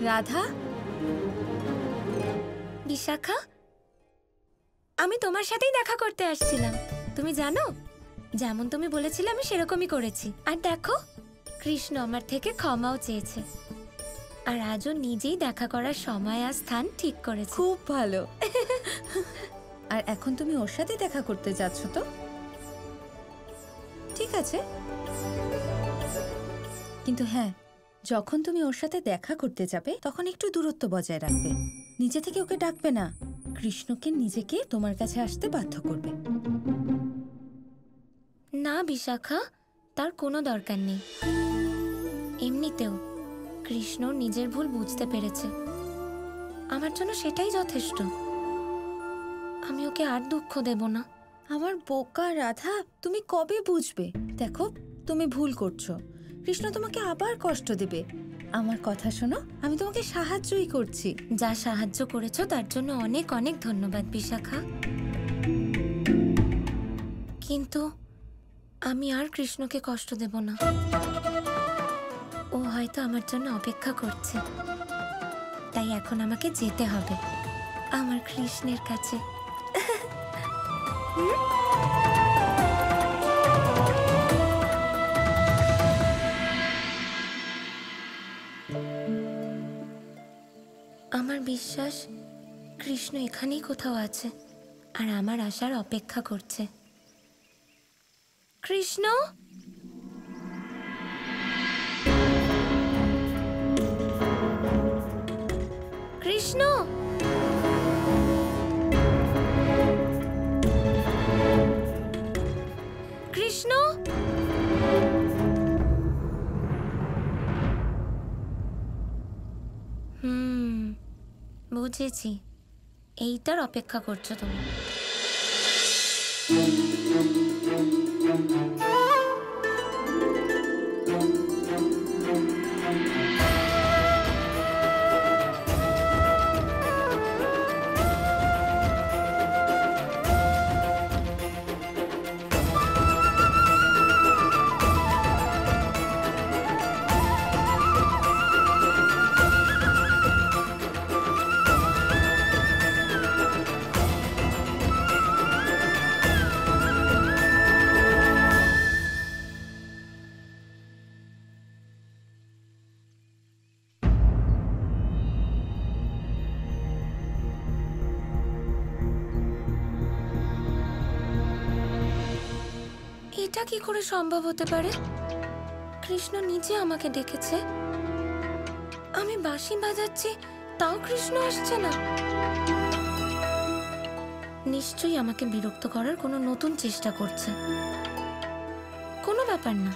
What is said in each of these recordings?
রাধা, বিশাখা, আমি তোমার সাথেই দেখা করতে আসছিলাম। তুমি জানো, যেমন তুমি বলেছিলে আমি সেরকমই করেছি। আর দেখো, কৃষ্ণ আমার থেকে ক্ষমাও চেয়েছে, আর আজও নিজেই দেখা করার সময় আর স্থান ঠিক করেছে। খুব ভালো। আর এখন তুমি ওর সাথে দেখা করতে যাচ্ছ তো? ঠিক আছে, কিন্তু হ্যাঁ, যখন তুমি ওর সাথে দেখা করতে যাবে তখন একটু দূরত্ব বজায় রাখবে। নিজে থেকে ওকে ডাকবে না, কৃষ্ণকে নিজেকে তোমার কাছে আসতে বাধ্য করবে। না বিশাখা, তার কোনো দরকার নেই। এমনিতেও কৃষ্ণ নিজের ভুল বুঝতে পেরেছে, আমার জন্য সেটাই যথেষ্ট। আমি ওকে আর দুঃখ দেব না। আমার বোকা রাধা, তুমি কবে বুঝবে? দেখো, তুমি ভুল করছো। কৃষ্ণ তোমাকে আবার কষ্ট দেবে। আমার কথা শোনো, আমি তোমাকে সাহায্যই করছি। যা সাহায্য করেছো তার জন্য অনেক অনেক ধন্যবাদ বিশাখা, কিন্তু আমি আর কৃষ্ণকে কষ্ট দেব না। ও হয়তো আমার জন্য অপেক্ষা করছে, তাই এখন আমাকে যেতে হবে আমার কৃষ্ণের কাছে। আমার বিশ্বাস কৃষ্ণ এখানেই কোথাও আছে আর আমার আসার অপেক্ষা করছে। কৃষ্ণ, কৃষ্ণ, কৃষ্ণ। বুঝেছি, এইটার অপেক্ষা করছো তুমি। এটা কি করে সম্ভব হতে পারে? কৃষ্ণ নিজে আমাকে ডেকেছে, আমি বাঁশি বাজাচ্ছি তাও কৃষ্ণ আসছে না। নিশ্চয়ই আমাকে বিরক্ত করার কোনো নতুন চেষ্টা করছে। কোনো ব্যাপার না,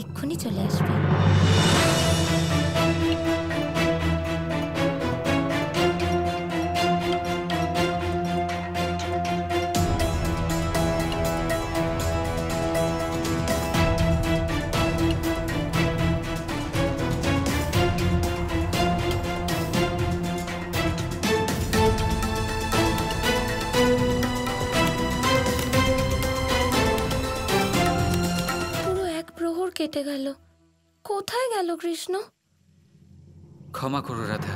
এক্ষুনি চলে আসবে। কেটে গেল, কোথায় গেল কৃষ্ণ? ক্ষমা করো রাধা,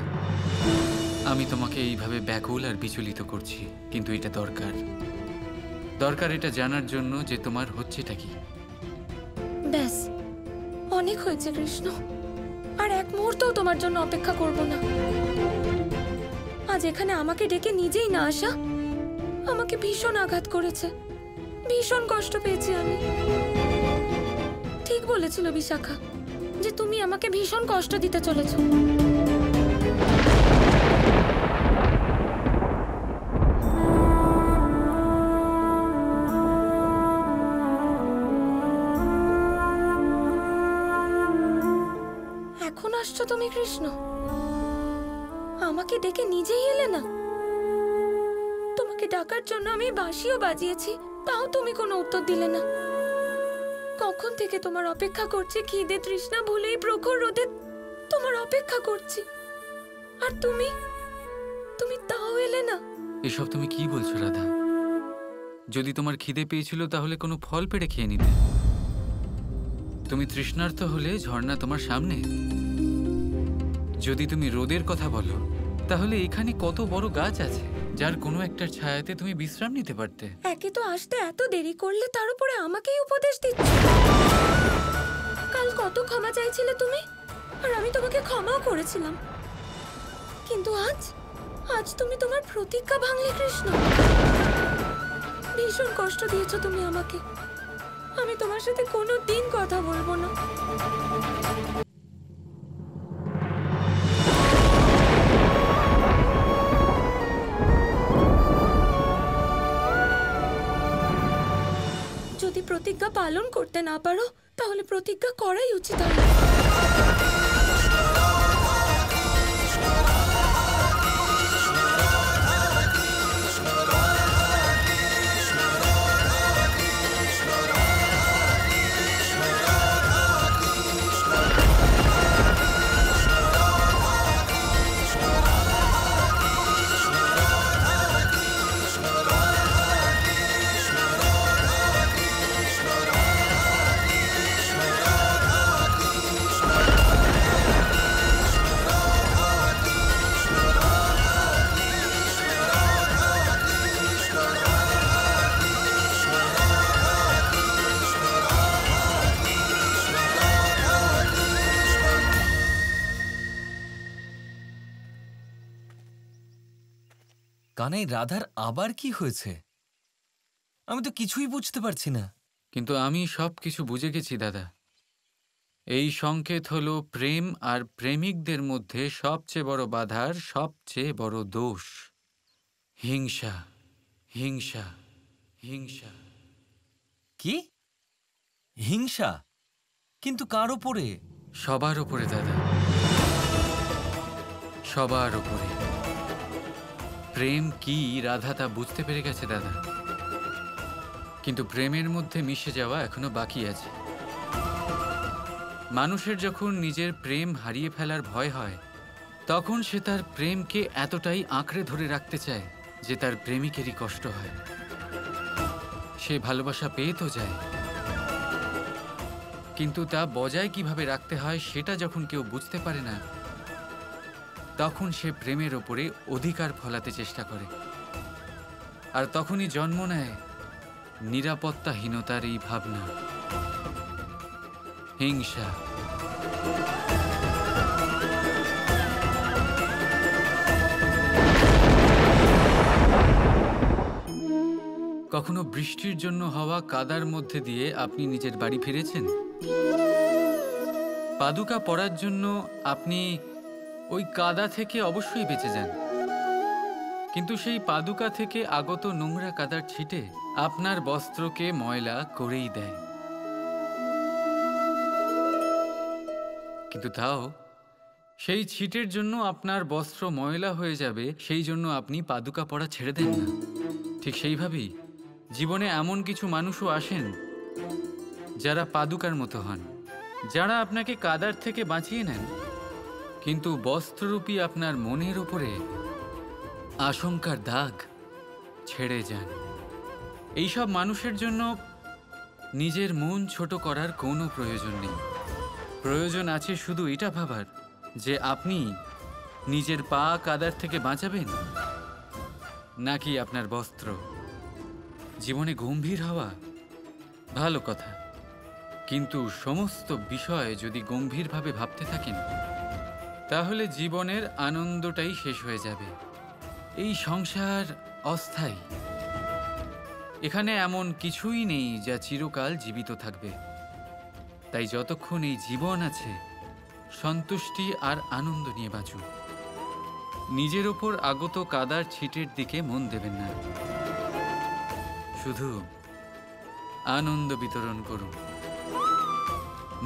আমি তোমাকে এইভাবে ব্যাকুল আর বিচলিত করছি, কিন্তু এটা দরকার এটা জানার জন্য যে তোমার হচ্ছেটা কি। ব্যাস, অনেক হয়েছে কৃষ্ণ, আর এক মুহূর্তও তোমার জন্য অপেক্ষা করব না। আজ এখানে আমাকে ডেকে নিজেই না আসা আমাকে ভীষণ আঘাত করেছে, ভীষণ কষ্ট পেয়েছি আমি। ঠিক বলেছিল বিশাখা যে তুমি আমাকে ভীষণ কষ্ট দিতে চলেছ। এখন আসছো তুমি কৃষ্ণ, আমাকে ডেকে নিজেই এলে না। তোমাকে ডাকার জন্য আমি বাঁশিও বাজিয়েছি, তাও তুমি কোনো উত্তর দিলে না। কখন থেকে তোমার অপেক্ষা করছি, খিদে তৃষ্ণা ভুলেই প্রখর রোদে তোমার অপেক্ষা করছি, আর তুমি তাও এলে না। এসব তুমি কি বলছো রাধা? যদি তোমার খিদে পেয়েছিল তাহলে কোনো ফল পেড়ে খেয়ে নিতে। তুমি তৃষ্ণার্ত হলে ঝর্ণা তোমার সামনে, যদি তুমি রোদের কথা বলো, তাহলে এখানে কত বড় গাছ আছে যার কোনো একটার ছায়াতে তুমি বিশ্রাম নিতে পারতে। একে তো আসতে এত দেরি করলে, তার উপরে আমাকেই উপদেশ দিচ্ছ। কাল কত ক্ষমা চাইছিলে তুমি, আর আমি তোমাকে ক্ষমাও করেছিলাম, কিন্তু আজ তুমি তোমার প্রতিজ্ঞা ভাঙলে কৃষ্ণ। ভীষণ কষ্ট দিয়েছো তুমি আমাকে। আমি তোমার সাথে কোনো দিন কথা বলবো না। যদি প্রতিজ্ঞা পালন করতে না পারো, তাহলে প্রতিজ্ঞা করাই উচিত হবে। কানাই, রাধার আবার কি হয়েছে? আমি তো কিছুই বুঝতে পারছি না। কিন্তু আমি সব কিছু বুঝে গেছি দাদা। এই সংকেত হলো প্রেম আর প্রেমিকদের মধ্যে সবচেয়ে বড় বাধার সবচেয়ে বড় দোষ। হিংসা, হিংসা, হিংসা। কি হিংসা? কিন্তু কার ওপরে? সবার ওপরে দাদা, সবার ওপরে। প্রেম কি রাধা তা বুঝতে পেরে গেছে দাদা, কিন্তু প্রেমের মধ্যে মিশে যাওয়া এখনো বাকি আছে। মানুষের যখন নিজের প্রেম হারিয়ে ফেলার ভয় হয়, তখন সে তার প্রেমকে এতটাই আঁকড়ে ধরে রাখতে চায় যে তার প্রেমিকেরই কষ্ট হয়। সে ভালোবাসা পেয়ে তো যায়, কিন্তু তা বজায় কিভাবে রাখতে হয় সেটা যখন কেউ বুঝতে পারে না, তখন সে প্রেমের ওপরে অধিকার ফলাতে চেষ্টা করে। আর তখনই জন্ম নেয় নিরাপত্তাহীনতার এই ভাবনা, হিংসা। কখনো বৃষ্টির জন্য হওয়া কাদার মধ্যে দিয়ে আপনি নিজের বাড়ি ফিরেছেন? পাদুকা পরার জন্য আপনি ওই কাদা থেকে অবশ্যই বেঁচে যান, কিন্তু সেই পাদুকা থেকে আগত নোংরা কাদার ছিটে আপনার বস্ত্রকে ময়লা করেই দেয়। কিন্তু তাও সেই ছিটের জন্য আপনার বস্ত্র ময়লা হয়ে যাবে, সেই জন্য আপনি পাদুকা পরা ছেড়ে দেন না। ঠিক সেইভাবেই জীবনে এমন কিছু মানুষও আসেন যারা পাদুকার মতো হন, যারা আপনাকে কাদার থেকে বাঁচিয়ে নেন, কিন্তু বস্ত্ররূপী আপনার মনের উপরে আশঙ্কার দাগ ছেড়ে যান। এইসব মানুষের জন্য নিজের মন ছোট করার কোনো প্রয়োজন নেই। প্রয়োজন আছে শুধু এটা ভাবার যে আপনি নিজের পা কাদার থেকে বাঁচাবেন নাকি আপনার বস্ত্র। জীবনে গম্ভীর হওয়া ভালো কথা, কিন্তু সমস্ত বিষয় যদি গম্ভীরভাবে ভাবতে থাকেন, তাহলে জীবনের আনন্দটাই শেষ হয়ে যাবে। এই সংসার অস্থায়ী, এখানে এমন কিছুই নেই যা চিরকাল জীবিত থাকবে। তাই যতক্ষণ এই জীবন আছে, সন্তুষ্টি আর আনন্দ নিয়ে বাঁচুন। নিজের ওপর আগত কাদার ছিটের দিকে মন দেবেন না, শুধু আনন্দ বিতরণ করুন।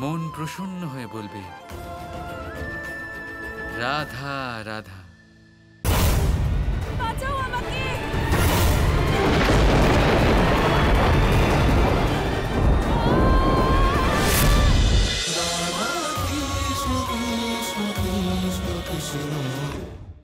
মন প্রসন্ন হয়ে বলবে, রাধা রাধা।